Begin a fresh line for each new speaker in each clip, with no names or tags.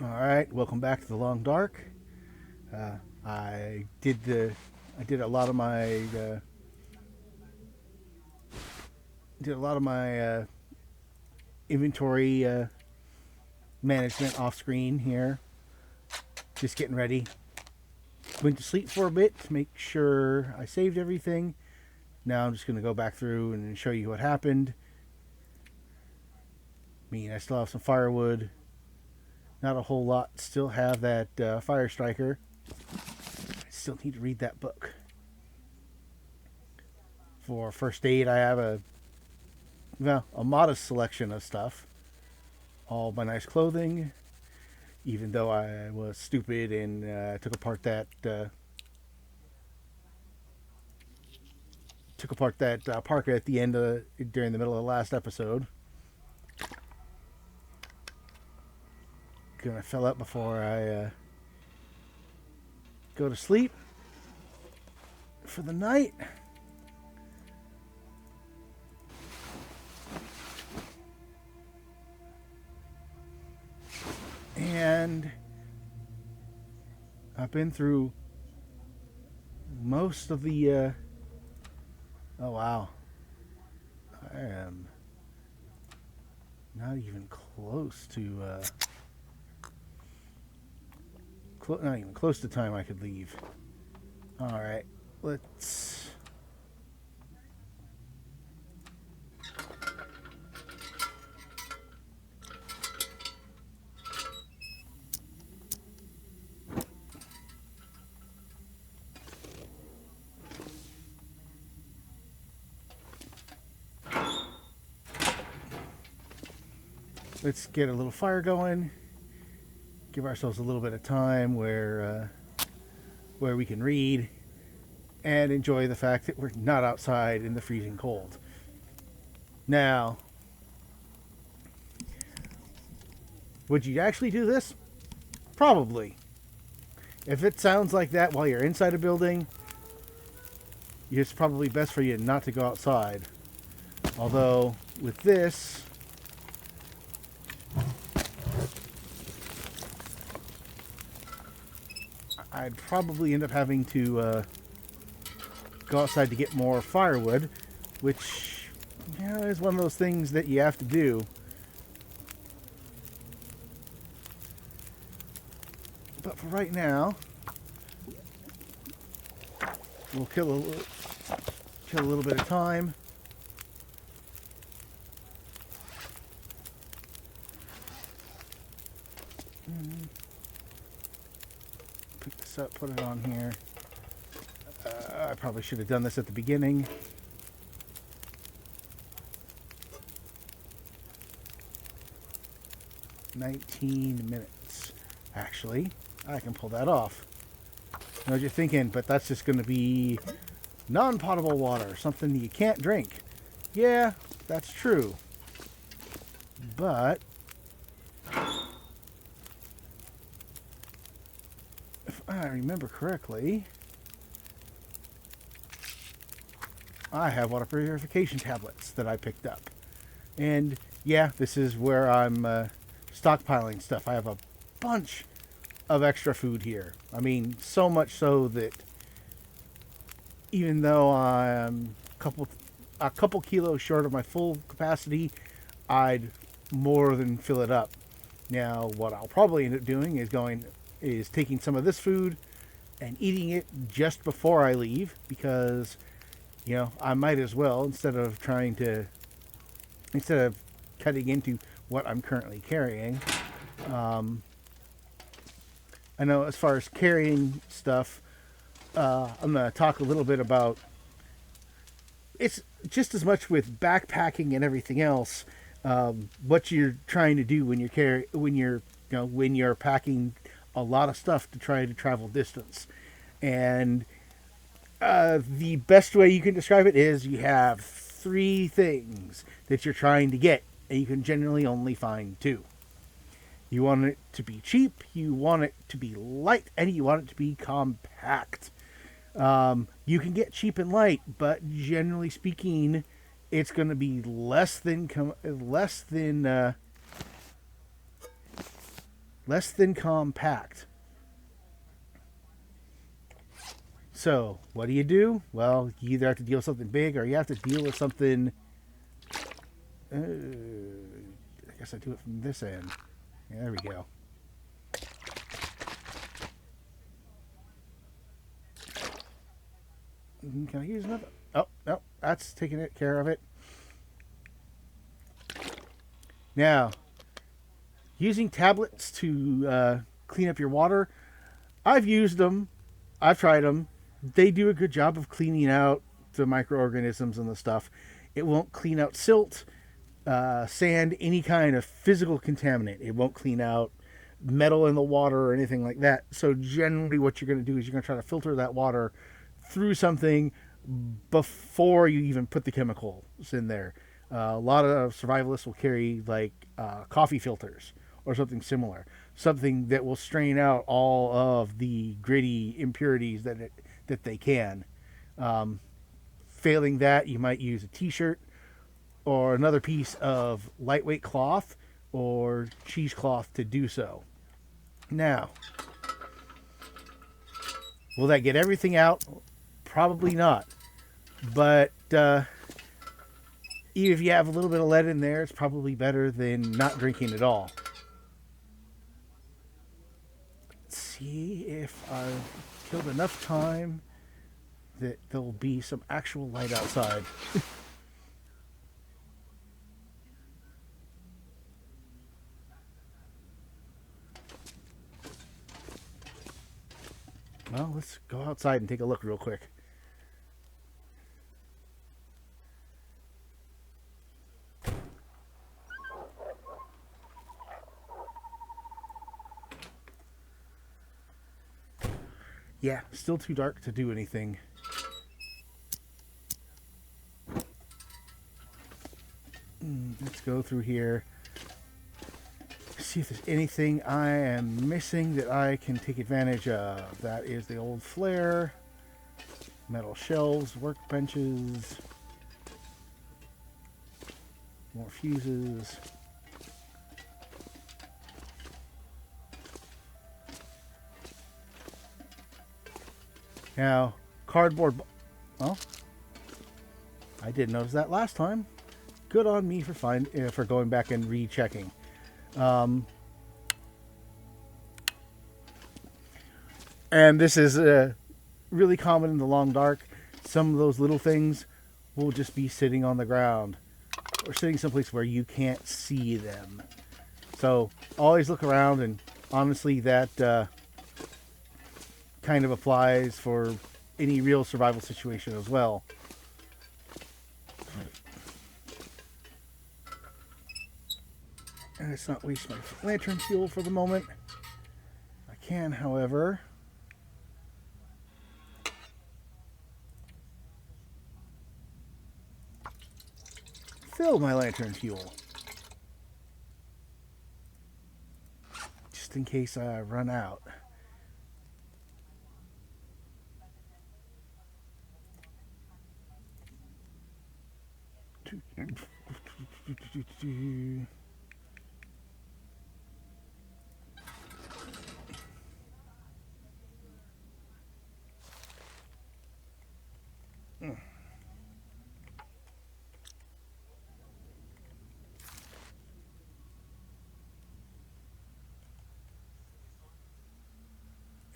All right, welcome back to the Long Dark. Uh, I did the, I did a lot of my inventory management off screen here. Just getting ready. Went to sleep for a bit to make sure I saved everything. Now I'm just going to go back through and show you what happened. I still have some firewood. Not a whole lot. Still have that fire striker. I still need to read that book. For first aid, I have a modest selection of stuff. All my nice clothing, even though I was stupid and took apart that parka at the end during the middle of the last episode. Gonna fill up before I go to sleep for the night. And I've been through most of the. Oh wow, I am not even close to. Not even close to time I could leave. All right, let's. Let's get a little fire going. Give ourselves a little bit of time where we can read and enjoy the fact that we're not outside in the freezing cold. Now, would you actually do this? Probably. If it sounds like that while you're inside a building, it's probably best for you not to go outside. Although, with this, I'd probably end up having to go outside to get more firewood, which is one of those things that you have to do. But for right now, we'll kill a little bit of time. Pick this up, put it on here. I probably should have done this at the beginning. $19. Actually, I can pull that off. I know what you're thinking, but that's just going to be non-potable water, something you can't drink. Yeah, that's true. But if I remember correctly, I have water purification tablets that I picked up. And yeah, this is where I'm stockpiling stuff. I have a bunch of extra food here. I mean, so much so that even though I'm a couple kilos short of my full capacity, I'd more than fill it up. Now, what I'll probably end up doing is taking some of this food and eating it just before I leave, because I might as well, instead of cutting into what I'm currently carrying. I know as far as carrying stuff, I'm going to talk a little bit about. It's just as much with backpacking and everything else. What you're trying to do when you're packing a lot of stuff to try to travel distance, and the best way you can describe it is you have three things that you're trying to get, and you can generally only find two. You want it to be cheap, you want it to be light, and you want it to be compact. You can get cheap and light, but generally speaking, it's going to be less than less than compact. So, what do? Well, you either have to deal with something big or you have to deal with something. I guess I do it from this end. Yeah, there we go. Can I use another? Oh, no, that's taking care of it. Now, using tablets to clean up your water, I've used them. I've tried them. They do a good job of cleaning out the microorganisms and the stuff. It won't clean out silt, sand, any kind of physical contaminant. It won't clean out metal in the water or anything like that. So generally what you're going to do is you're going to try to filter that water through something before you even put the chemicals in there. A lot of survivalists will carry like coffee filters or something similar, something that will strain out all of the gritty impurities that they can. Failing that, you might use a t-shirt or another piece of lightweight cloth or cheesecloth to do so. Now, will that get everything out? Probably not. But even if you have a little bit of lead in there, it's probably better than not drinking at all. Let's see if I've killed enough time that there'll be some actual light outside. Well, let's go outside and take a look real quick. Yeah, still too dark to do anything. Let's go through here. See if there's anything I am missing that I can take advantage of. That is the old flare, metal shelves, workbenches, more fuses. Now, cardboard. Oh, I did notice that last time. Good on me for going back and rechecking. And this is really common in the long dark. Some of those little things will just be sitting on the ground or sitting someplace where you can't see them. So always look around, and honestly, that kind of applies for any real survival situation as well. And let's not waste my lantern fuel for the moment. I can, however, fill my lantern fuel. Just in case I run out.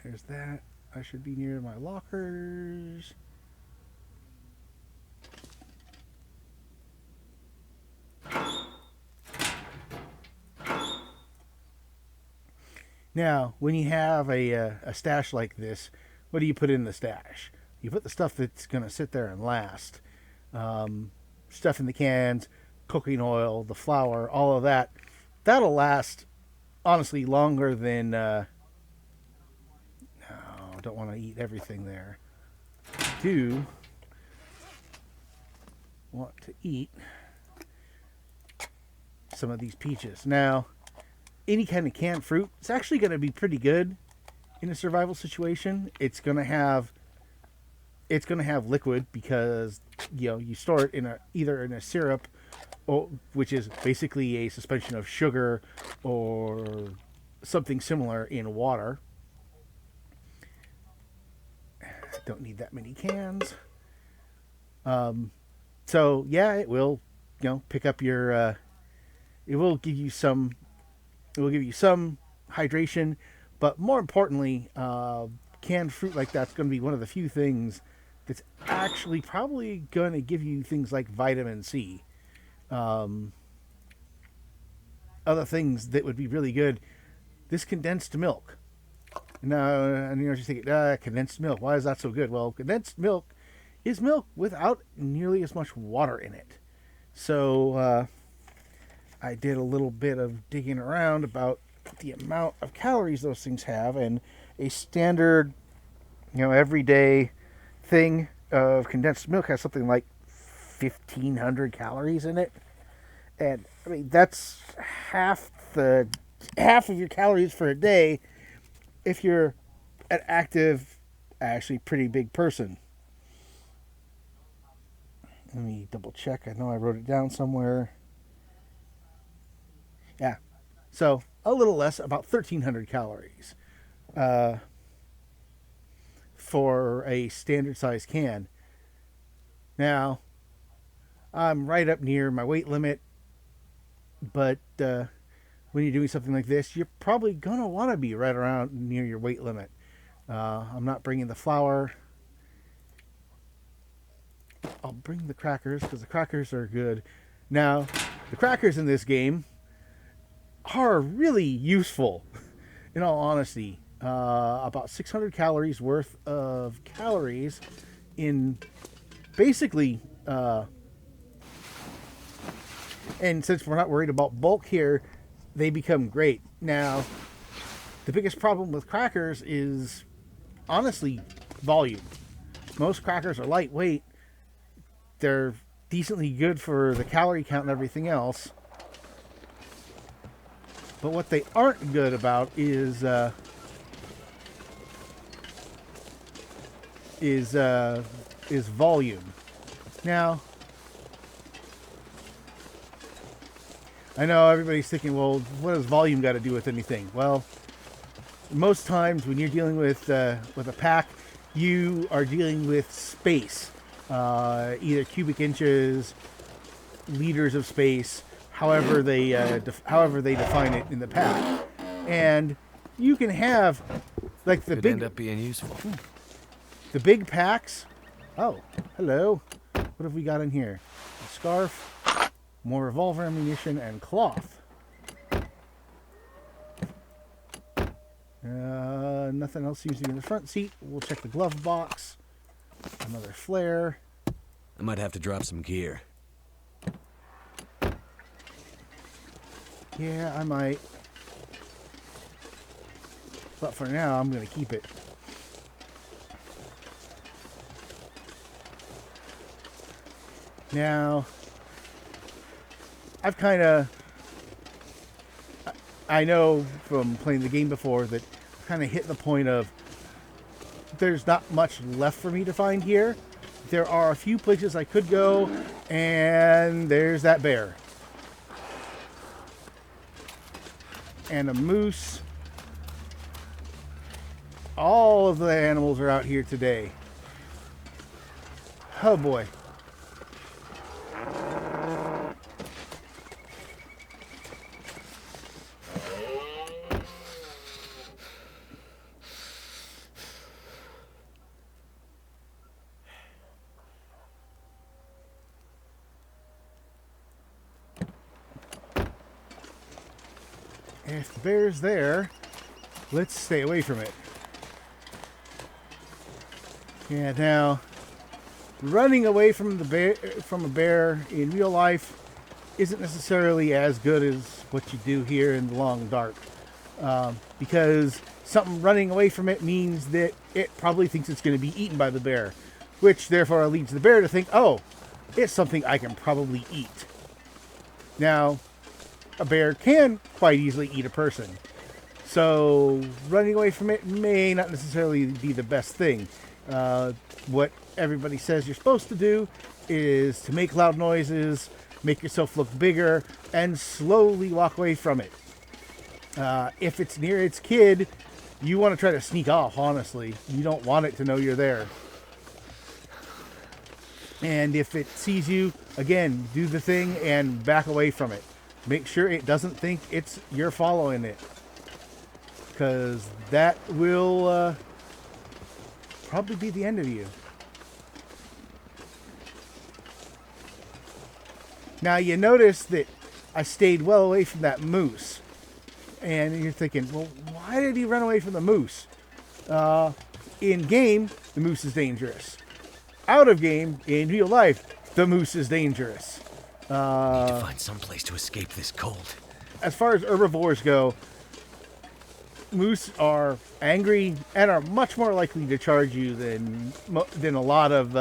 There's that. I should be near my lockers. Now, when you have a stash like this, what do you put in the stash? You put the stuff that's going to sit there and last. Stuff in the cans, cooking oil, the flour, all of that. That'll last, honestly, longer than... no, I don't want to eat everything there. I do want to eat some of these peaches. Now, any kind of canned fruit, it's actually going to be pretty good in a survival situation. It's going to have liquid because you store it in either in a syrup, or which is basically a suspension of sugar or something similar in water. Don't need that many cans. So yeah, it will, pick up your. It will give you some. It will give you some hydration, but more importantly, canned fruit like that's going to be one of the few things that's actually probably going to give you things like vitamin C. Other things that would be really good. This condensed milk. Now, and you're just thinking, condensed milk. Why is that so good? Well, condensed milk is milk without nearly as much water in it. So I did a little bit of digging around about the amount of calories those things have, and a standard, everyday thing of condensed milk has something like 1,500 calories in it. And I mean, that's half of your calories for a day if you're an active, actually pretty big person. Let me double check. I know I wrote it down somewhere. Yeah. So a little less, about 1,300 calories for a standard size can. Now, I'm right up near my weight limit, but when you're doing something like this, you're probably going to want to be right around near your weight limit. I'm not bringing the flour. I'll bring the crackers because the crackers are good. Now, the crackers in this game are really useful, in all honesty. About 600 calories worth of calories in basically, and since we're not worried about bulk here, they become great. Now, the biggest problem with crackers is, honestly, volume. Most crackers are lightweight. They're decently good for the calorie count and everything else. But what they aren't good about is volume. Now, I know everybody's thinking, well, what does volume got to do with anything? Well, most times when you're dealing with a pack, you are dealing with space, either cubic inches, liters of space, however they define it in the pack, and you can have like the
Could end up being useful.
The big packs. Oh, hello. What have we got in here? A scarf, more revolver ammunition, and cloth. Nothing else seems to be in the front seat. We'll check the glove box. Another flare.
I might have to drop some gear.
Yeah, I might. But for now, I'm going to keep it. Now, I know from playing the game before that I've kind of hit the point of there's not much left for me to find here. There are a few places I could go, and there's that bear. And a moose. All of the animals are out here today. Oh boy. If the bear's there, let's stay away from it. Yeah, now running away from a bear in real life isn't necessarily as good as what you do here in the long dark, because something running away from it means that it probably thinks it's going to be eaten by the bear, which therefore leads the bear to think, oh, it's something I can probably eat. Now, a bear can quite easily eat a person, so running away from it may not necessarily be the best thing. What everybody says you're supposed to do is to make loud noises, make yourself look bigger, and slowly walk away from it. If it's near its kid, you want to try to sneak off, honestly. You don't want it to know you're there. And if it sees you, again, do the thing and back away from it. Make sure it doesn't think you're following it. Because that will probably be the end of you. Now you notice that I stayed well away from that moose. And you're thinking, well, why did he run away from the moose? In game, the moose is dangerous. Out of game, in real life, the moose is dangerous.
To find some place to escape this cold.
As far as herbivores go, moose are angry and are much more likely to charge you than a lot of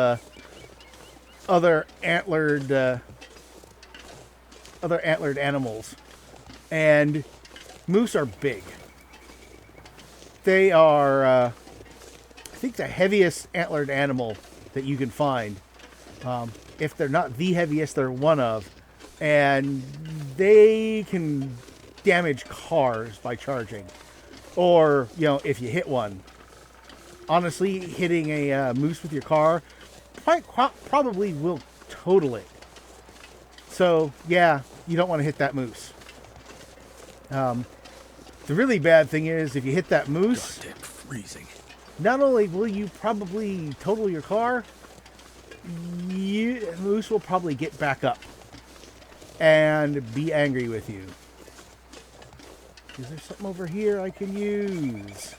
other antlered animals. And moose are big. They are, I think, the heaviest antlered animal that you can find. If they're not the heaviest, they're one of. And they can damage cars by charging. Or, if you hit one. Honestly, hitting a moose with your car probably will total it. So, yeah, you don't want to hit that moose. The really bad thing is, if you hit that moose,
Goddamn freezing.
not only will you probably total your car, moose will probably get back up and be angry with you. Is there something over here I can use?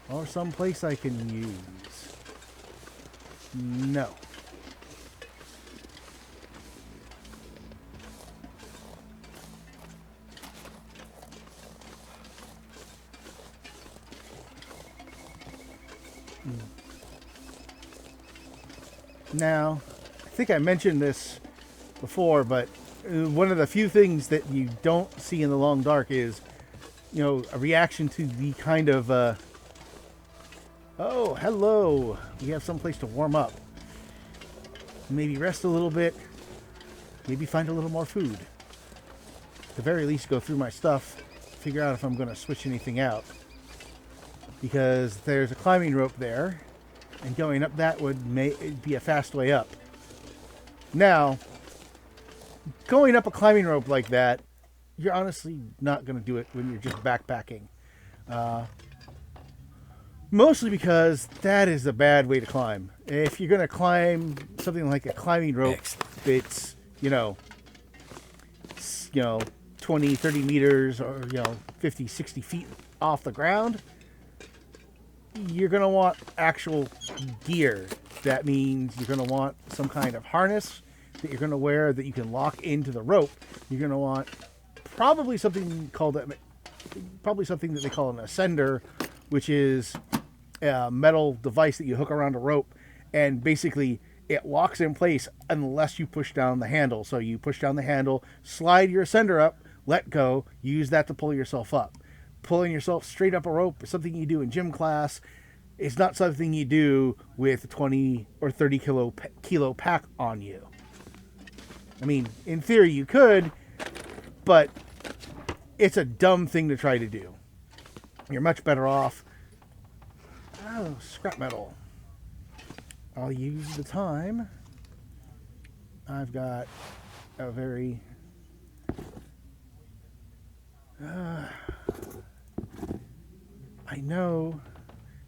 Or someplace I can use? No. Now, I think I mentioned this before, but one of the few things that you don't see in the long dark is, a reaction to the kind of, oh, hello, we have some place to warm up. Maybe rest a little bit, maybe find a little more food. At the very least, go through my stuff, figure out if I'm going to switch anything out. Because there's a climbing rope there, and going up that would be a fast way up. Now, going up a climbing rope like that, you're honestly not going to do it when you're just backpacking. Mostly because that is a bad way to climb. If you're going to climb something like a climbing rope that's, 20, 30 meters or, 50, 60 feet off the ground, you're going to want actual gear. That means you're going to want some kind of harness that you're going to wear that you can lock into the rope. You're going to want probably something that they call an ascender, which is a metal device that you hook around a rope, and basically it locks in place unless you push down the handle. So you push down the handle, slide your ascender up, let go, use that to pull yourself up. Pulling yourself straight up a rope is something you do in gym class. It's not something you do with a 20 or 30 kilo pack on you. I mean, in theory you could, but it's a dumb thing to try to do. You're much better off. Oh, scrap metal. I'll use the time. I've got a very... I know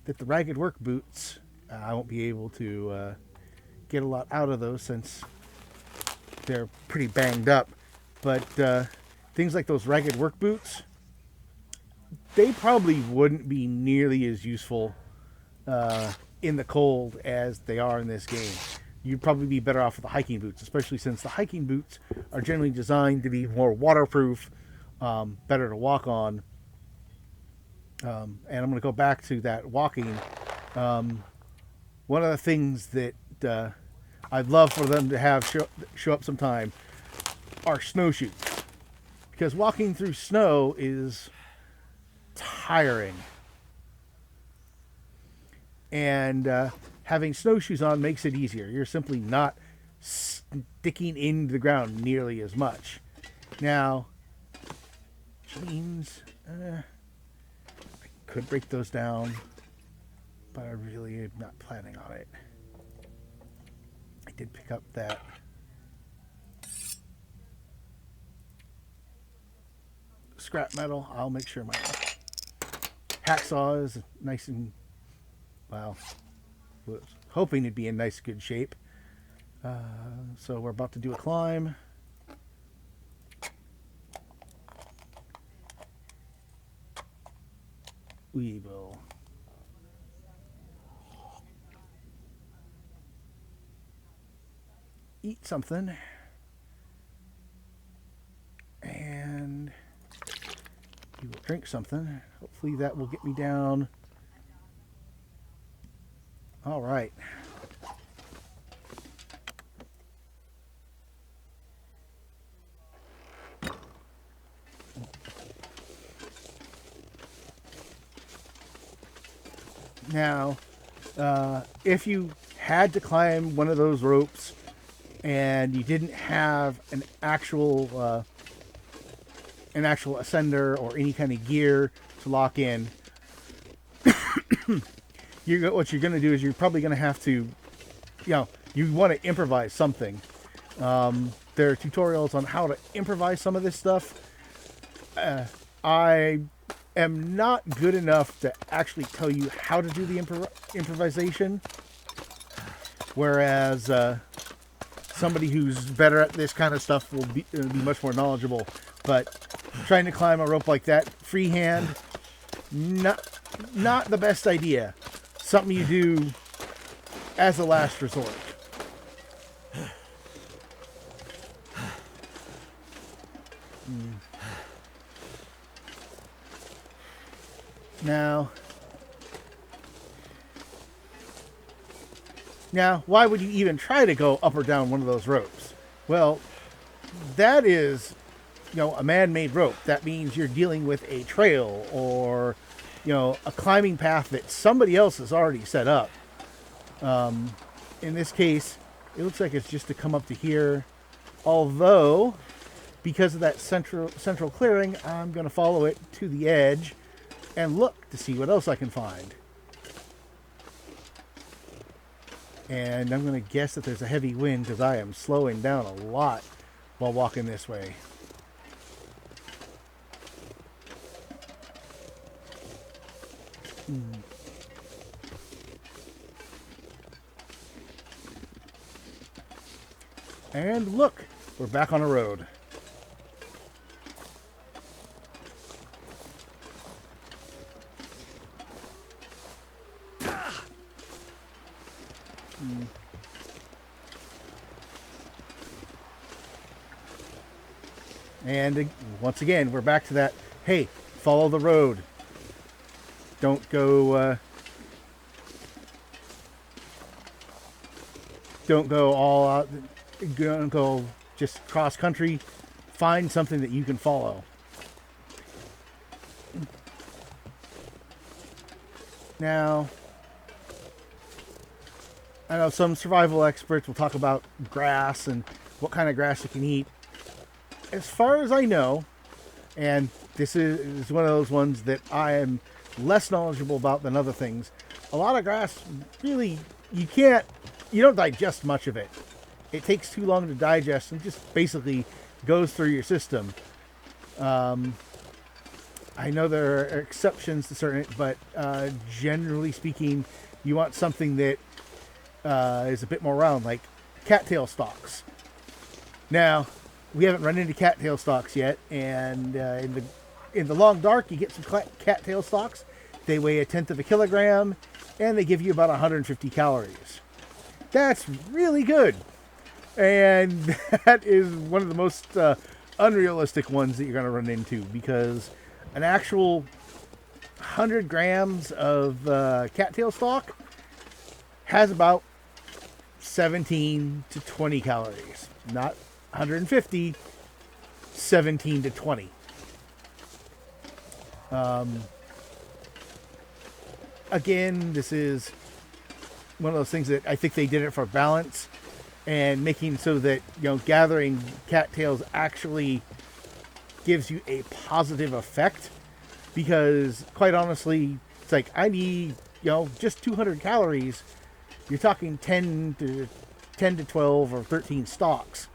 that the ragged work boots, I won't be able to get a lot out of those since they're pretty banged up. But things like those ragged work boots, they probably wouldn't be nearly as useful in the cold as they are in this game. You'd probably be better off with the hiking boots, especially since the hiking boots are generally designed to be more waterproof, better to walk on. And I'm going to go back to that walking. One of the things that I'd love for them to have show up sometime are snowshoes. Because walking through snow is tiring. And having snowshoes on makes it easier. You're simply not sticking into the ground nearly as much. Now, means I could break those down, but I really am not planning on it. I did pick up that scrap metal. I'll make sure my hacksaw is nice and, well, was hoping it'd be in nice good shape. So we're about to do a climb. We will eat something, and we will drink something. Hopefully that will get me down. All right. Now, if you had to climb one of those ropes and you didn't have an actual ascender or any kind of gear to lock in, what you're going to do is you're probably going to have to, you want to improvise something. There are tutorials on how to improvise some of this stuff. I am not good enough to actually tell you how to do the improvisation, whereas somebody who's better at this kind of stuff will be much more knowledgeable. But trying to climb a rope like that freehand, not the best idea. Something you do as a last resort. Now, why would you even try to go up or down one of those ropes? Well, that is, a man-made rope. That means you're dealing with a trail or, a climbing path that somebody else has already set up. In this case, it looks like it's just to come up to here. Although, because of that central clearing, I'm going to follow it to the edge and look to see what else I can find. And I'm going to guess that there's a heavy wind because I am slowing down a lot while walking this way. And look, we're back on the road. And once again, we're back to that, hey, follow the road. Don't go all out, don't go just cross country. Find something that you can follow. Now, I know some survival experts will talk about grass and what kind of grass you can eat. As far as I know, and this is one of those ones that I am less knowledgeable about than other things, a lot of grass, really, you don't digest much of it. It takes too long to digest and just basically goes through your system. I know there are exceptions to certain, but generally speaking, you want something that is a bit more round, like cattail stalks. Now, we haven't run into cattail stalks yet, and in the long dark, you get some cattail stalks. They weigh 1/10 of a kilogram, and they give you about 150 calories. That's really good, and that is one of the most unrealistic ones that you're going to run into, because an actual 100 grams of cattail stalk has about 17 to 20 calories. Not 150, 17 to 20. Again, this is one of those things that I think they did it for balance and making so that, gathering cattails actually gives you a positive effect, because quite honestly, it's like, I need, just 200 calories. You're talking 10 to 12 or 13 stalks.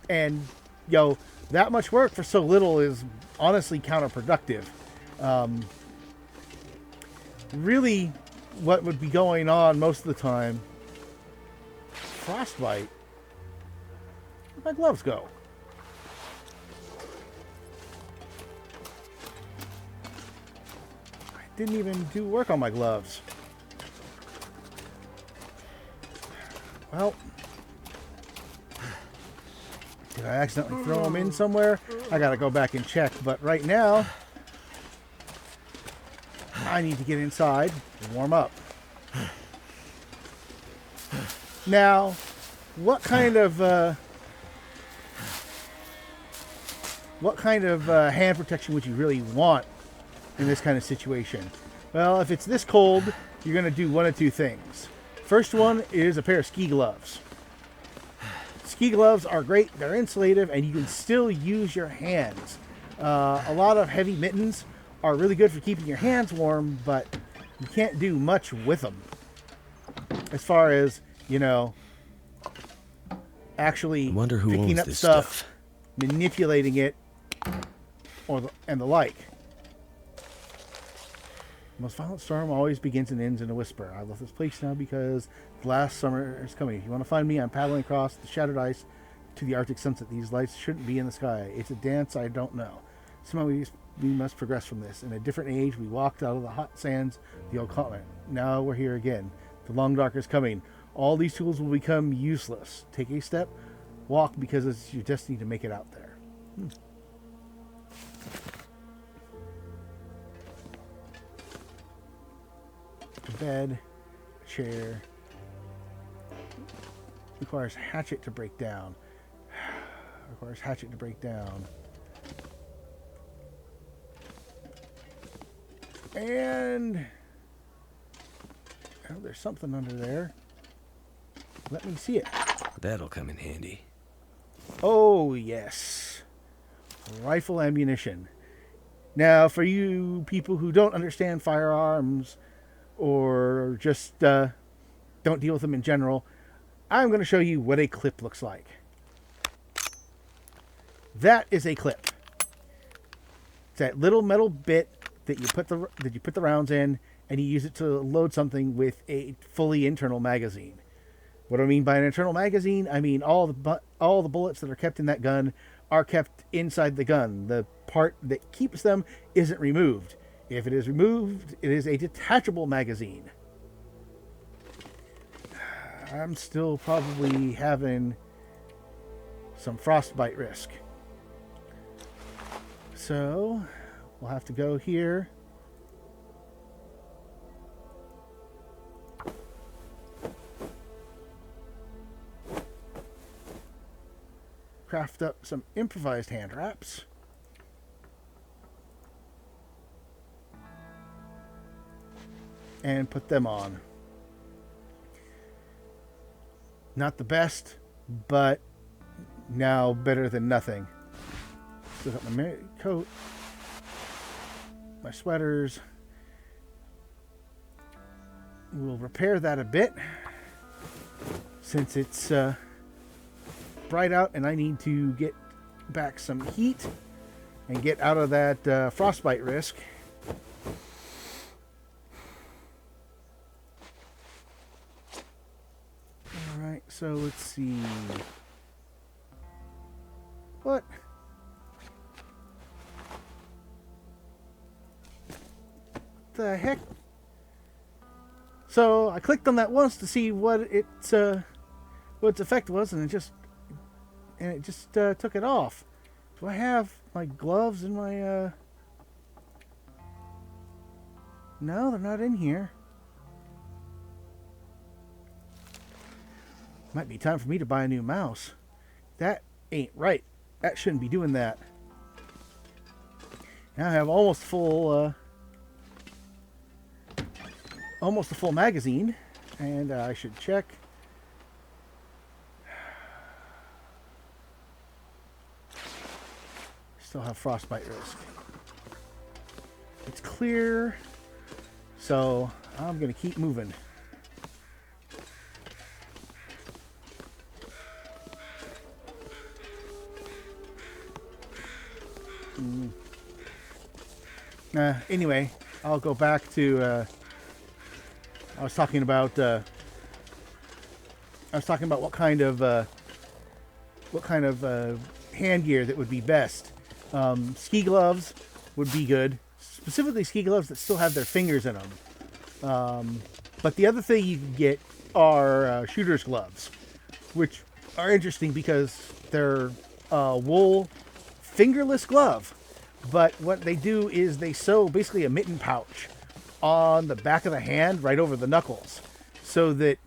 And, that much work for so little is honestly counterproductive. Really, what would be going on most of the time, frostbite. Where'd my gloves go? I didn't even do work on my gloves. Well, did I accidentally throw them in somewhere? I gotta go back and check, but right now I need to get inside and warm up. Now, what kind of hand protection would you really want in this kind of situation? Well, if it's this cold, you're going to do one of two things. First one is a pair of ski gloves. Ski gloves are great. They're insulative, and you can still use your hands. A lot of heavy mittens are really good for keeping your hands warm, but you can't do much with them. As far as, actually picking up stuff, manipulating it, and the like. The most violent storm always begins and ends in a whisper. I love this place now because the last summer is coming. If you want to find me, I'm paddling across the shattered ice to the Arctic sunset. These lights shouldn't be in the sky. It's a dance I don't know. Somehow we must progress from this. In a different age, we walked out of the hot sands of the old continent. Now we're here again. The long dark is coming. All these tools will become useless. Take a step, walk, because it's your destiny to make it out there. A bed, a chair. Requires hatchet to break down. Requires hatchet to break down. And there's something under there. Let me see it.
That'll come in handy.
Oh, yes. Rifle ammunition. Now, for you people who don't understand firearms or just don't deal with them in general, I'm going to show you what a clip looks like. That is a clip. It's that little metal bit that you put the rounds in, and you use it to load something with a fully internal magazine. What do I mean by an internal magazine? I mean all the bullets that are kept in that gun are kept inside the gun. The part that keeps them isn't removed. If it is removed, it is a detachable magazine. I'm still probably having some frostbite risk. So we'll have to go here. Craft up some improvised hand wraps. And put them on. Not the best, but now better than nothing. Still got my coat, my sweaters. We'll repair that a bit since it's bright out and I need to get back some heat and get out of that frostbite risk. Alright, so let's see. What? The heck? So I clicked on that once to see what its effect was, and it just took it off. Do I have my gloves in my No, they're not in here. Might be time for me to buy a new mouse. That ain't right. That shouldn't be doing that. Now I have almost a full magazine, and I should check. still have frostbite risk. It's clear, so I'm going to keep moving. Anyway, I'll go back to. I was talking about what kind of hand gear that would be best. Ski gloves would be good, specifically ski gloves that still have their fingers in them. But the other thing you can get are shooter's gloves, which are interesting because they're wool fingerless glove. But what they do is they sew basically a mitten pouch on the back of the hand right over the knuckles, so that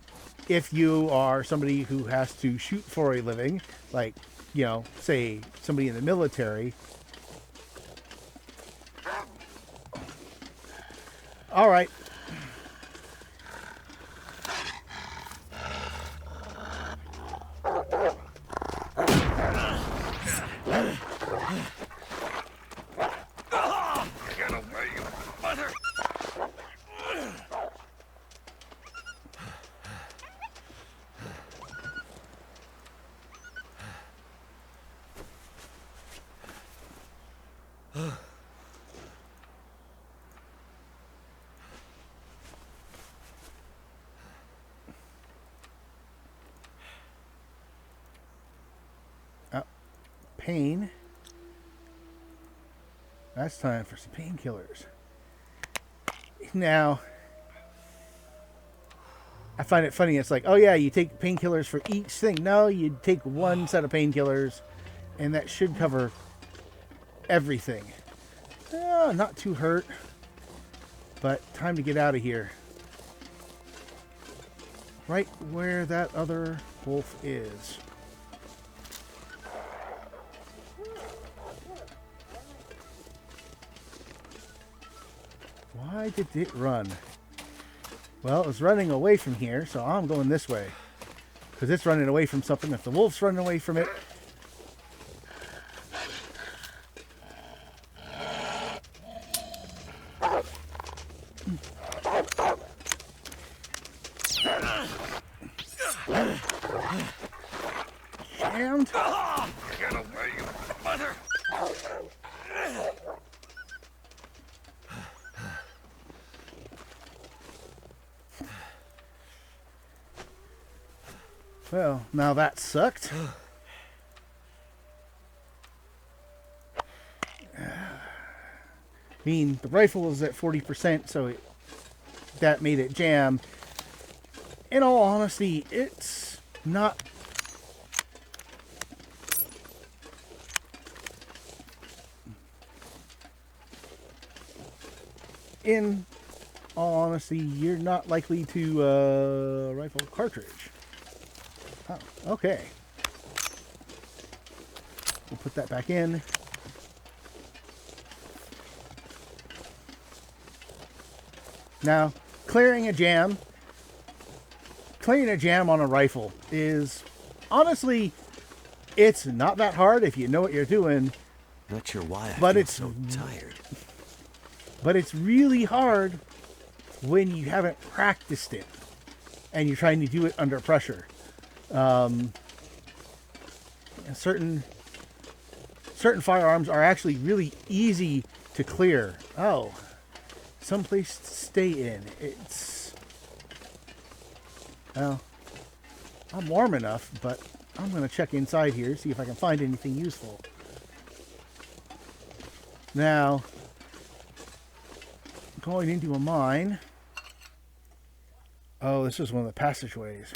if you are somebody who has to shoot for a living, like, you know, say somebody in the military. All right. Pain. That's time for some painkillers. Now, I find it funny. It's like, oh yeah, you take painkillers for each thing. No, you take one set of painkillers, and that should cover everything. Not too hurt, but time to get out of here. Right where that other wolf is. Why did it run? Well, it was running away from here, so I'm going this way. Because it's running away from something. If the wolf's running away from it... Jammed?
Get away, you mother!
Well, now that sucked. I mean, the rifle was at 40%, so that made it jam. In all honesty, it's not... In all honesty, you're not likely to rifle cartridge. Oh, okay. We'll put that back in. Now, clearing a jam on a rifle is, honestly, it's not that hard if you know what you're doing.
Not sure why I
But
feel
it's
so tired.
But it's really hard when you haven't practiced it and you're trying to do it under pressure. Certain firearms are actually really easy to clear. Oh, someplace to stay in. Well, I'm warm enough, but I'm going to check inside here, see if I can find anything useful. Now, going into a mine. Oh, this is one of the passageways.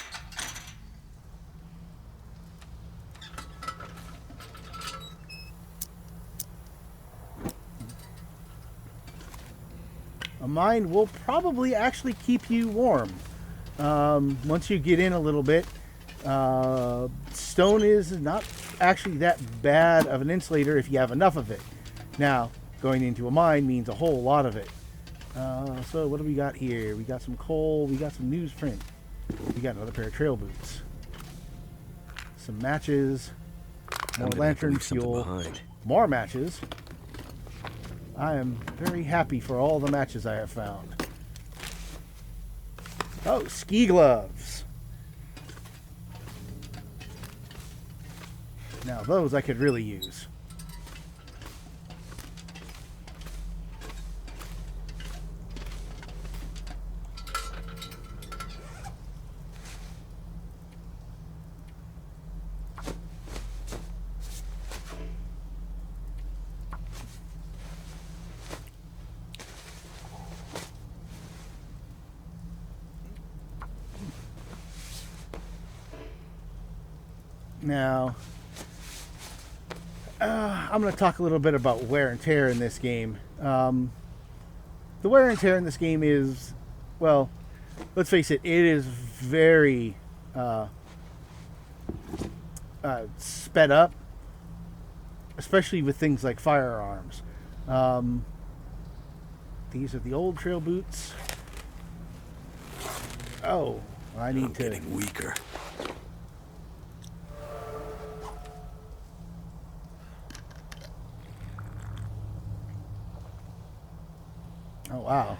A mine will probably actually keep you warm. Once you get in a little bit, stone is not actually that bad of an insulator if you have enough of it. Now, going into a mine means a whole lot of it. So what do we got here? We got some coal, we got some newsprint, we got another pair of trail boots, some matches, more lantern fuel, more matches. I am very happy for all the matches I have found. Oh, ski gloves. Now those I could really use. Now, I'm going to talk a little bit about wear and tear in this game. The wear and tear in this game is, well, let's face it, it is very sped up, especially with things like firearms. These are the old trail boots. Oh, I need to...
getting weaker.
Oh, wow.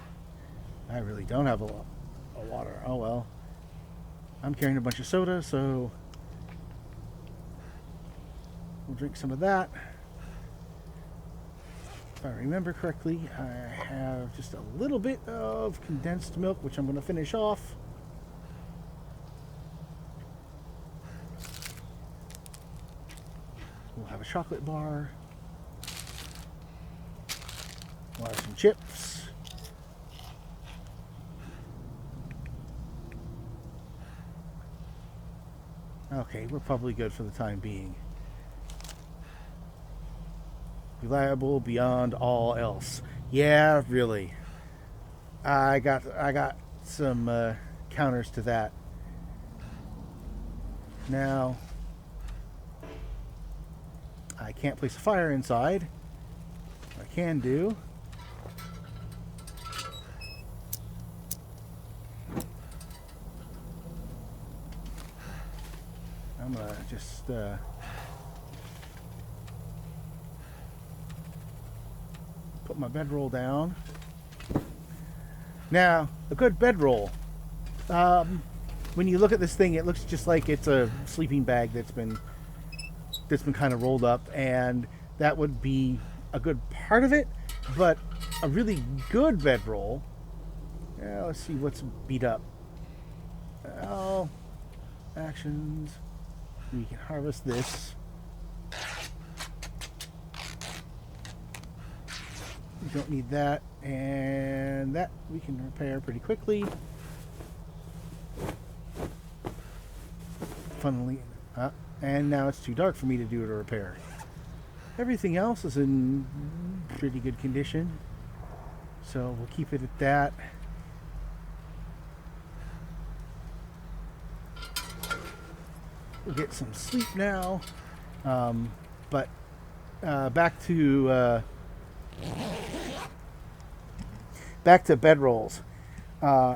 I really don't have a lot of water. Oh, well. I'm carrying a bunch of soda, so we'll drink some of that. If I remember correctly, I have just a little bit of condensed milk, which I'm going to finish off. We'll have a chocolate bar. We'll have some chips. Okay, we're probably good for the time being. Reliable beyond all else. Yeah, really. I got some counters to that. Now, I can't place a fire inside. What I can do. I'm gonna just put my bedroll down. Now, a good bedroll. When you look at this thing, it looks just like it's a sleeping bag that's been kind of rolled up, and that would be a good part of it. But a really good bedroll. Yeah, let's see what's beat up. Oh, actions. We can harvest this. We don't need that, and that we can repair pretty quickly. Funnily, and now it's too dark for me to do a repair. Everything else is in pretty good condition, so we'll keep it at that. We'll get some sleep now, but back to bedrolls.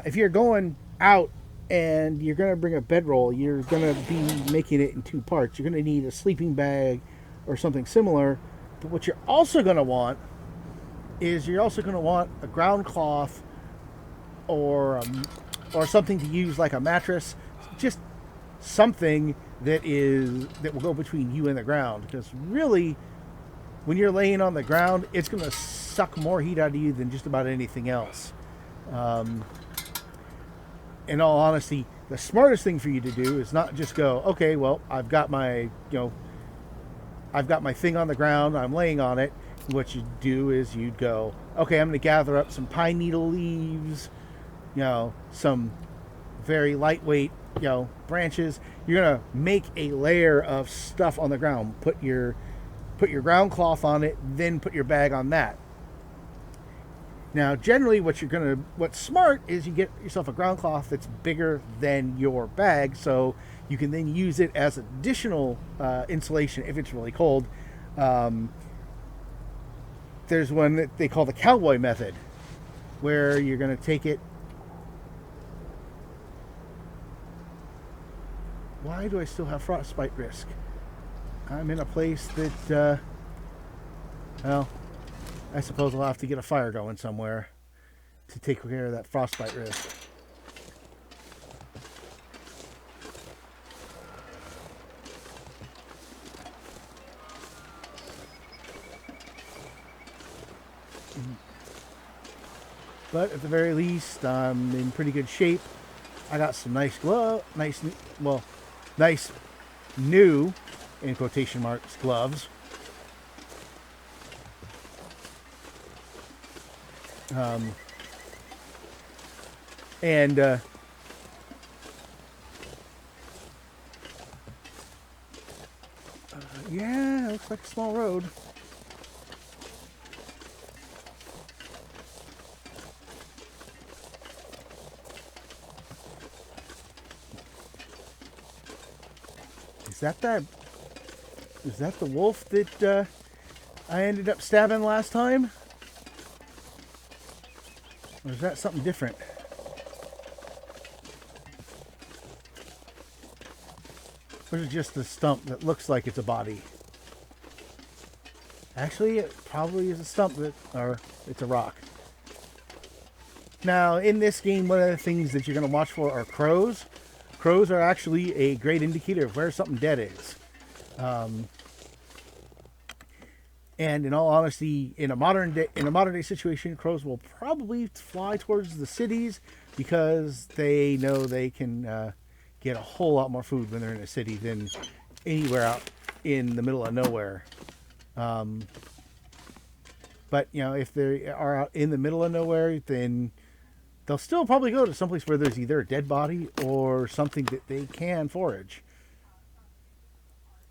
If you're going out and you're going to bring a bedroll, you're going to be making it in two parts. You're going to need a sleeping bag or something similar, but what you're also going to want is a ground cloth or something to use like a mattress, just something that will go between you and the ground, because really when you're laying on the ground, it's going to suck more heat out of you than just about anything else. In all honesty, the smartest thing for you to do is not just go, okay, well, I've got my thing on the ground, I'm laying on it. What you do is you'd go, okay, I'm going to gather up some pine needle leaves, some very lightweight, branches. You're going to make a layer of stuff on the ground. Put your ground cloth on it, then put your bag on that. Now, generally, what's smart is you get yourself a ground cloth that's bigger than your bag, so you can then use it as additional insulation if it's really cold. There's one that they call the cowboy method, where you're going to take it. Why do I still have frostbite risk? I'm in a place that Well, I suppose we'll have to get a fire going somewhere to take care of that frostbite risk. But at the very least, I'm in pretty good shape. I got some nice nice new, in quotation marks, gloves. Yeah, looks like a small road. Is that the wolf that I ended up stabbing last time? Or is that something different? Or is it just the stump that looks like it's a body? Actually, it probably is a stump or it's a rock. Now, in this game, one of the things that you're going to watch for are crows. Crows are actually a great indicator of where something dead is. And in all honesty, in a modern day situation, crows will probably fly towards the cities because they know they can get a whole lot more food when they're in a city than anywhere out in the middle of nowhere. But you know, if they are out in the middle of nowhere, then they'll still probably go to someplace where there's either a dead body or something that they can forage,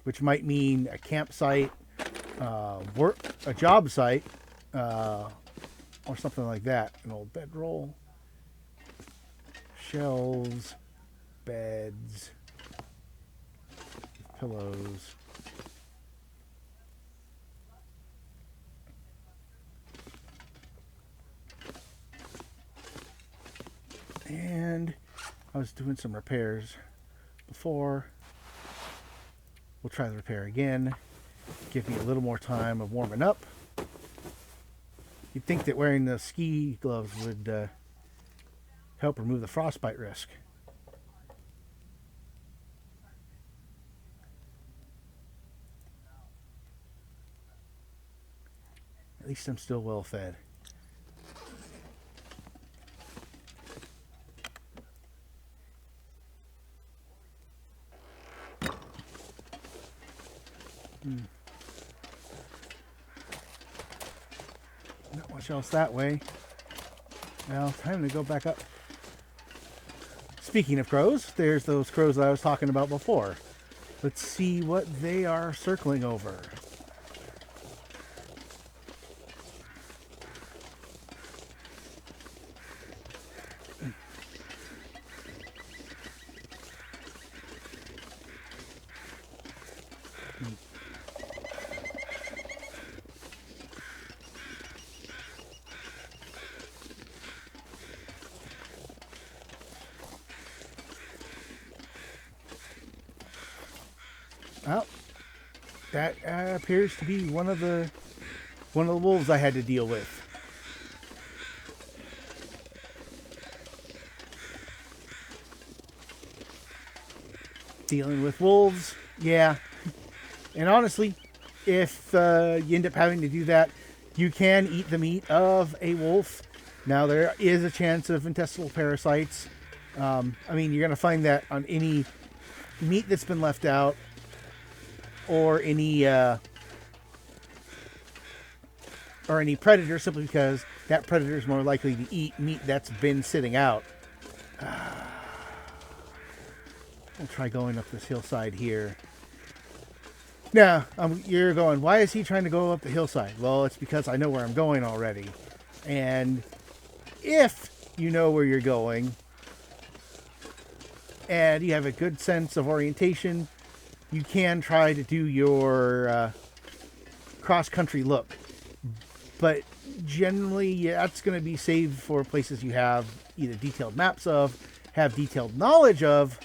which might mean a campsite, a job site, or something like that. An old bedroll, shelves, beds, pillows. And I was doing some repairs before. We'll try the repair again. Give me a little more time of warming up. You'd think that wearing the ski gloves would help remove the frostbite risk. At least I'm still well fed. Not much else that way. Well, time to go back up. Speaking of crows, there's those crows that I was talking about before. Let's see what they are circling over. Well, that appears to be one of the wolves I had to deal with. Dealing with wolves, yeah. And honestly, if you end up having to do that, you can eat the meat of a wolf. Now, there is a chance of intestinal parasites. I mean, you're going to find that on any meat that's been left out, or any predator, simply because that predator is more likely to eat meat that's been sitting out. I'll try going up this hillside here. Now, you're going, why is he trying to go up the hillside? Well, it's because I know where I'm going already. And if you know where you're going, and you have a good sense of orientation, you can try to do your cross-country look. But generally, yeah, that's going to be saved for places you have either detailed maps of, have detailed knowledge of,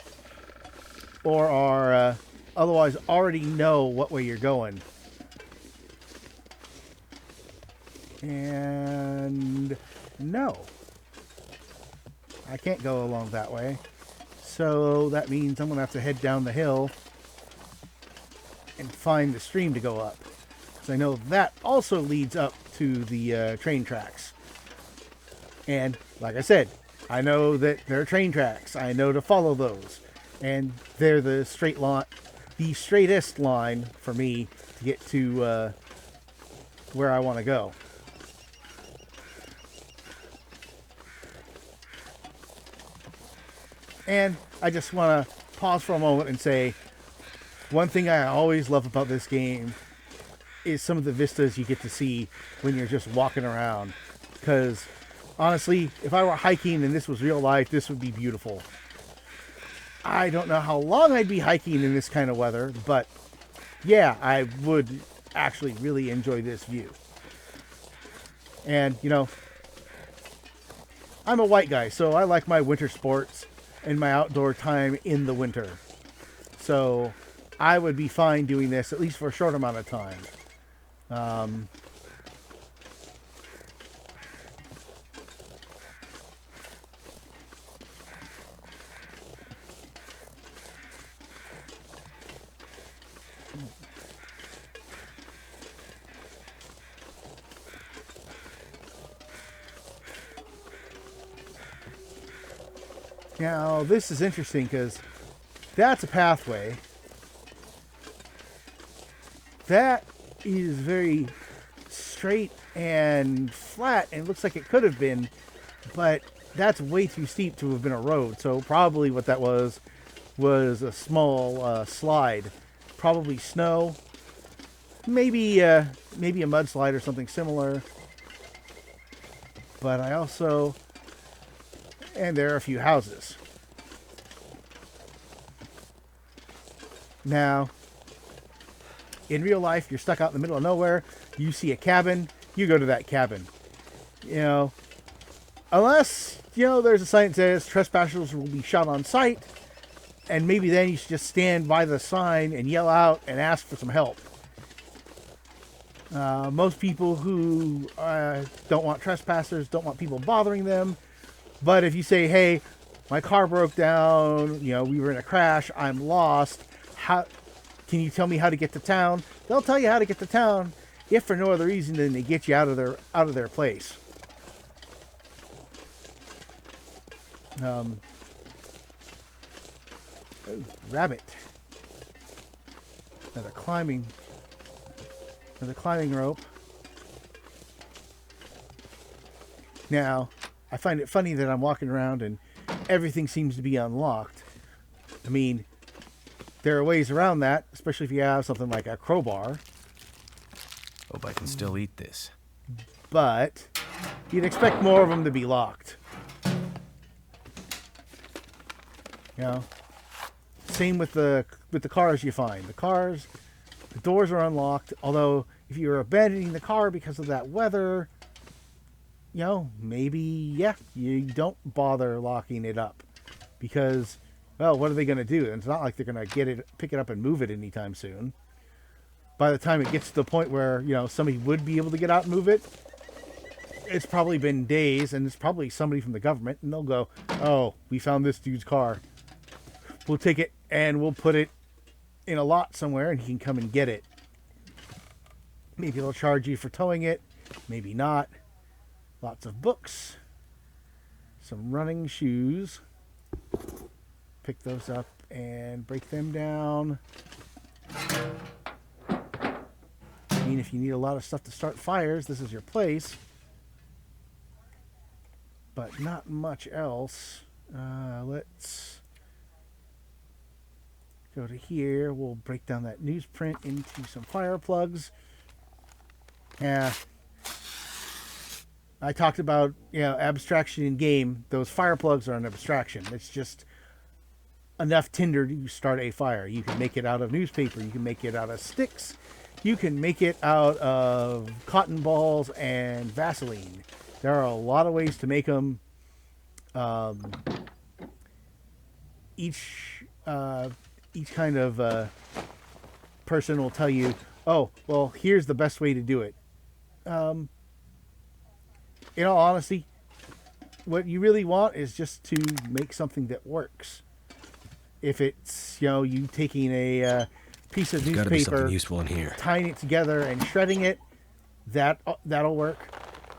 or are otherwise already know what way you're going. And no, I can't go along that way. So that means I'm going to have to head down the hill and find the stream to go up. Because I know that also leads up to the train tracks. And like I said, I know that there are train tracks. I know to follow those. And they're the straightest line for me to get to where I want to go. And I just want to pause for a moment and say, one thing I always love about this game is some of the vistas you get to see when you're just walking around. Because honestly, if I were hiking and this was real life, this would be beautiful. I don't know how long I'd be hiking in this kind of weather, but yeah, I would actually really enjoy this view. And, you know, I'm a white guy, so I like my winter sports and my outdoor time in the winter. So I would be fine doing this, at least for a short amount of time. Now, this is interesting because that's a pathway. That is very straight and flat, and it looks like it could have been, but that's way too steep to have been a road. So probably what that was a small slide. Probably snow. Maybe a mudslide or something similar. But I also... And there are a few houses. Now, in real life, you're stuck out in the middle of nowhere. You see a cabin. You go to that cabin. You know, unless, you know, there's a sign that says trespassers will be shot on sight. And maybe then you should just stand by the sign and yell out and ask for some help. Most people who don't want trespassers, don't want people bothering them. But if you say, hey, my car broke down, you know, we were in a crash, I'm lost, how can you tell me how to get to town? They'll tell you how to get to town, if for no other reason than to get you out of their place. Oh, rabbit. Another climbing rope. Now, I find it funny that I'm walking around and everything seems to be unlocked. I mean, there are ways around that, especially if you have something like a crowbar.
Hope I can still eat this.
But you'd expect more of them to be locked. You know, same with the cars you find. The doors are unlocked. Although if you're abandoning the car because of that weather, you know, maybe, yeah, you don't bother locking it up because, well, what are they going to do? It's not like they're going to pick it up and move it anytime soon. By the time it gets to the point where, you know, somebody would be able to get out and move it, it's probably been days, and it's probably somebody from the government, and they'll go, oh, we found this dude's car. We'll take it and we'll put it in a lot somewhere and he can come and get it. Maybe they'll charge you for towing it, maybe not. Lots of books, some running shoes. Pick those up and break them down. I mean, if you need a lot of stuff to start fires, this is your place. But not much else. Let's go to here. We'll break down that newsprint into some fire plugs. Yeah. I talked about, you know, abstraction in game. Those fire plugs are an abstraction. It's just enough tinder to start a fire. You can make it out of newspaper. You can make it out of sticks. You can make it out of cotton balls and Vaseline. There are a lot of ways to make them. Each kind of person will tell you, oh, well, here's the best way to do it. in all honesty, what you really want is just to make something that works. If it's, you taking a piece of
Gotta be something
newspaper,
useful in here.
tying it together and shredding it, that'll work.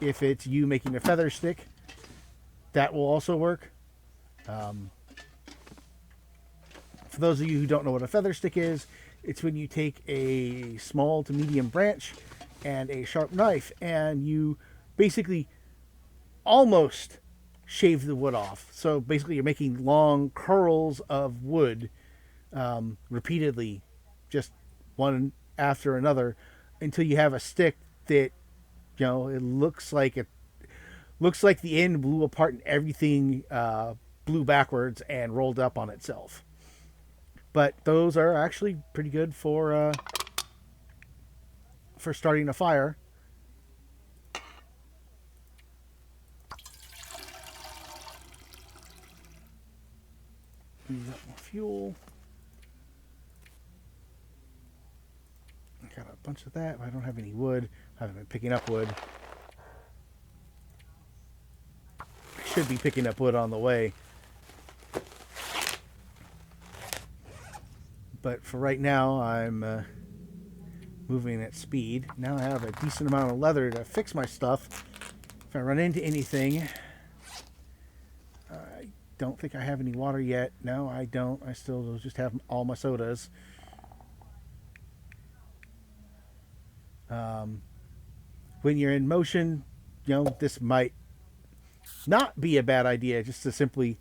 If it's you making a feather stick, that will also work. For those of you who don't know what a feather stick is, it's when you take a small to medium branch and a sharp knife and you basically almost shave the wood off. So basically you're making long curls of wood repeatedly, just one after another, until you have a stick that, it looks like the end blew apart and everything blew backwards and rolled up on itself. But those are actually pretty good for starting a fire. Use up more fuel. Got a bunch of that. I don't have any wood. I haven't been picking up wood. I should be picking up wood on the way. But for right now, I'm moving at speed. Now I have a decent amount of leather to fix my stuff. If I run into anything, I don't think I have any water yet. No, I don't. I still just have all my sodas. When you're in motion, this might not be a bad idea just to simply,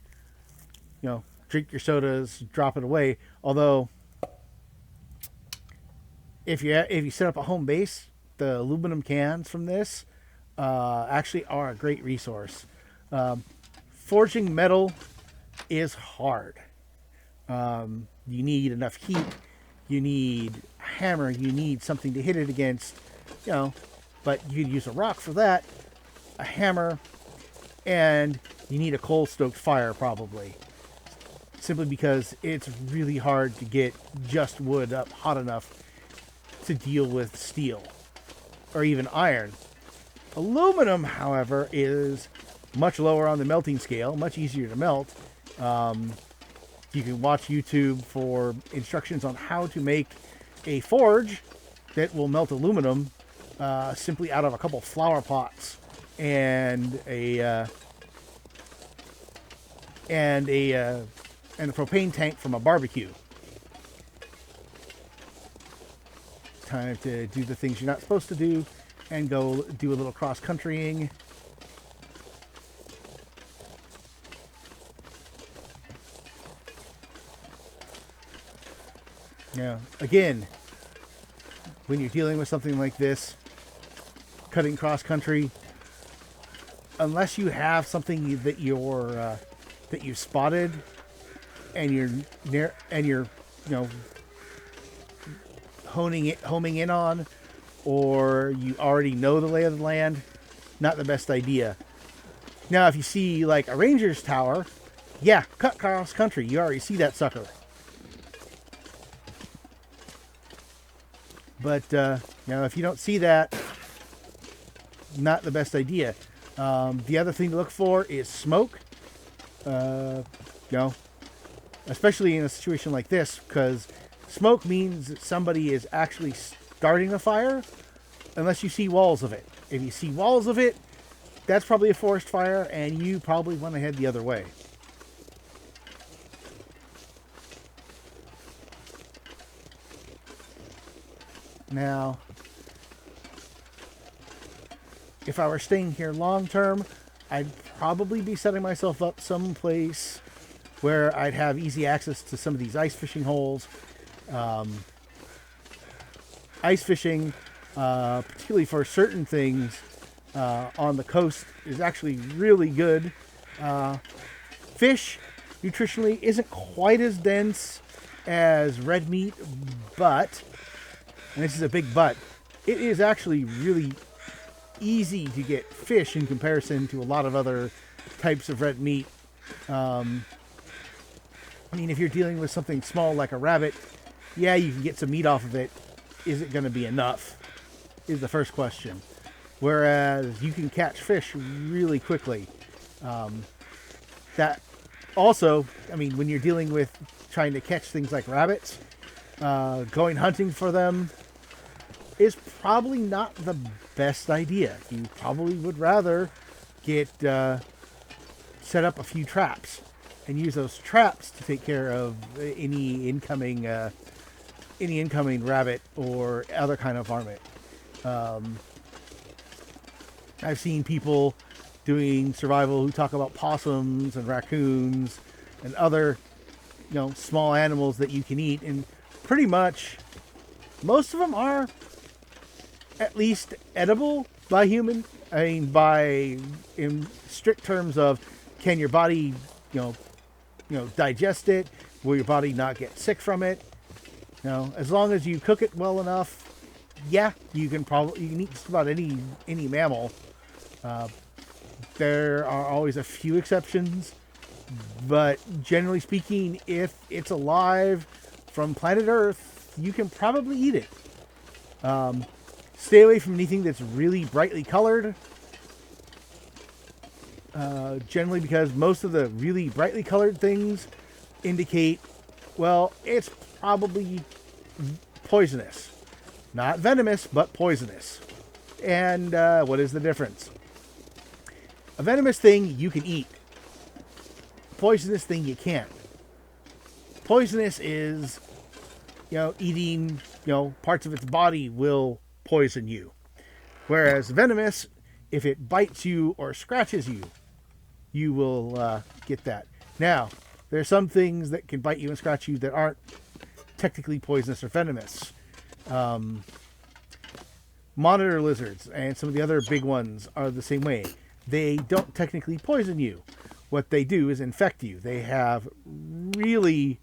drink your sodas, drop it away. Although, if you set up a home base, the aluminum cans from this actually are a great resource. Forging metal is hard. You need enough heat. You need a hammer. You need something to hit it against. But you could use a rock for that, a hammer, and you need a coal-stoked fire probably. Simply because it's really hard to get just wood up hot enough to deal with steel or even iron. Aluminum, however, is much lower on the melting scale, much easier to melt. You can watch YouTube for instructions on how to make a forge that will melt aluminum simply out of a couple flower pots and a propane tank from a barbecue. Time to do the things you're not supposed to do and go do a little cross-countrying. Now, again, when you're dealing with something like this, cutting cross-country, unless you have something that you've spotted and you're homing in on, or you already know the lay of the land, not the best idea. Now, if you see like a ranger's tower, yeah, cut cross country. You already see that sucker. But if you don't see that, not the best idea. The other thing to look for is smoke. Especially in a situation like this, because smoke means that somebody is actually starting a fire, unless you see walls of it. If you see walls of it, that's probably a forest fire, and you probably want to head the other way. Now, if I were staying here long term, I'd probably be setting myself up someplace where I'd have easy access to some of these ice fishing holes. Ice fishing, particularly for certain things on the coast, is actually really good. Fish, nutritionally, isn't quite as dense as red meat, but, and this is a big but, it is actually really easy to get fish in comparison to a lot of other types of red meat. If you're dealing with something small like a rabbit, yeah, you can get some meat off of it. Is it going to be enough? Is the first question. whereas you can catch fish really quickly. That also, I mean, when you're dealing with trying to catch things like rabbits, going hunting for them is probably not the best idea. You probably would rather get set up a few traps and use those traps to take care of any incoming rabbit or other kind of varmint. I've seen people doing survival who talk about possums and raccoons and other, small animals that you can eat, and pretty much most of them are at least edible by human. I mean, in strict terms of, can your body, digest it? Will your body not get sick from it? As long as you cook it well enough, yeah, you can eat just about any mammal. There are always a few exceptions, but generally speaking, if it's alive from planet Earth, you can probably eat it. Stay away from anything that's really brightly colored. Generally, because most of the really brightly colored things indicate, well, it's probably poisonous. Not venomous, but poisonous. And what is the difference? A venomous thing you can eat. Poisonous thing you can't. Poisonous is, eating, parts of its body will poison you. Whereas venomous, if it bites you or scratches you, you will get that. Now, there are some things that can bite you and scratch you that aren't technically poisonous or venomous. Monitor lizards and some of the other big ones are the same way. They don't technically poison you. What they do is infect you. They have really,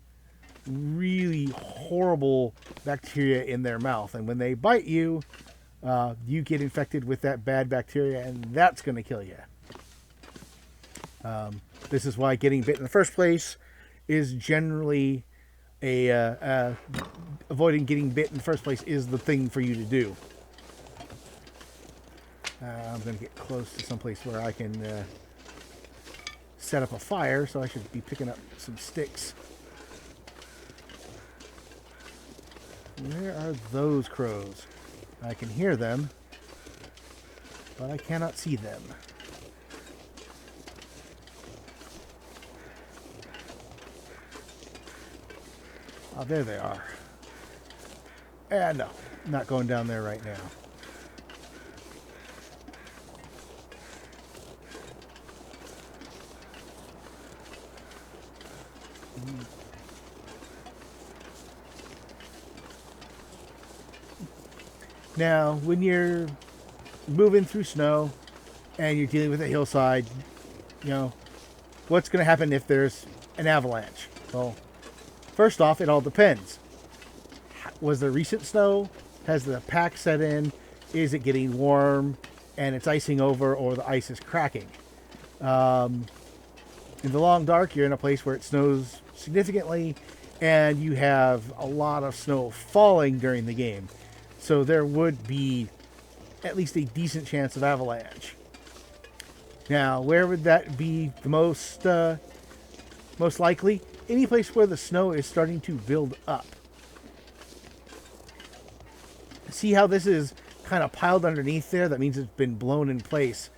really horrible bacteria in their mouth. And when they bite you, you get infected with that bad bacteria, and that's going to kill you. This is why getting bit in the first place is generally avoiding getting bit in the first place is the thing for you to do. I'm going to get close to someplace where I can set up a fire, so I should be picking up some sticks. Where are those crows? I can hear them, but I cannot see them. Oh, there they are. No, I'm not going down there right now. Now, when you're moving through snow and you're dealing with a hillside, what's going to happen if there's an avalanche? Well, first off, it all depends. Was there recent snow? Has the pack set in? Is it getting warm and it's icing over, or the ice is cracking? In the long dark, you're in a place where it snows significantly and you have a lot of snow falling during the game. So there would be at least a decent chance of avalanche. Now, where would that be the most likely? Any place where the snow is starting to build up. See how this is kind of piled underneath there? That means it's been blown in place.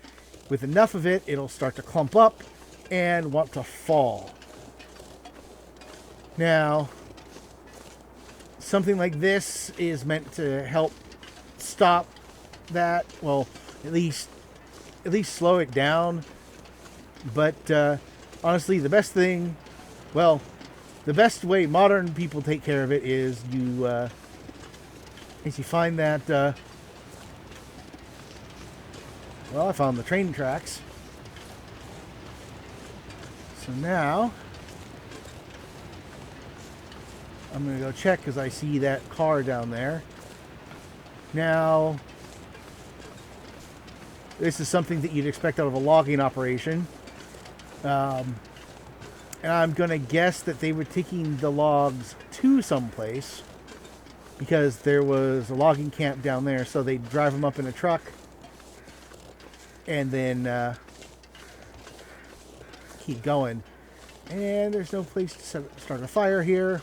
With enough of it, it'll start to clump up and want to fall. Now, something like this is meant to help stop that. Well, at least slow it down. But honestly, the best way modern people take care of it is you find that. Well, I found the train tracks. So now I'm going to go check because I see that car down there. Now, this is something that you'd expect out of a logging operation. And I'm going to guess that they were taking the logs to someplace because there was a logging camp down there, so they'd drive them up in a truck and then keep going. And there's no place to start a fire here.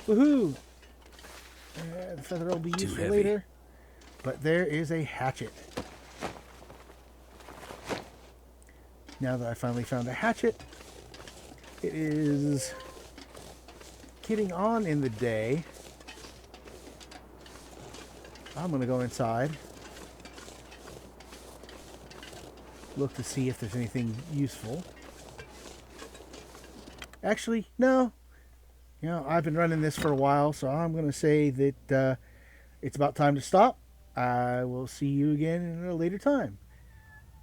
Woohoo! The feather will be
Too
used for
heavy.
later. But there is a hatchet. Now that I finally found a hatchet, it is getting on in the day. I'm going to go inside. Look to see if there's anything useful. Actually, no. You know, I've been running this for a while, so I'm going to say that it's about time to stop. I will see you again in a later time.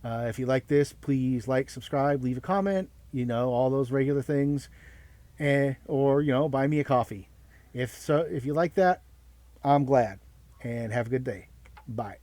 If you like this, please like, subscribe, leave a comment, you know, all those regular things. Or, you know, buy me a coffee. If you like that, I'm glad. And have a good day. Bye.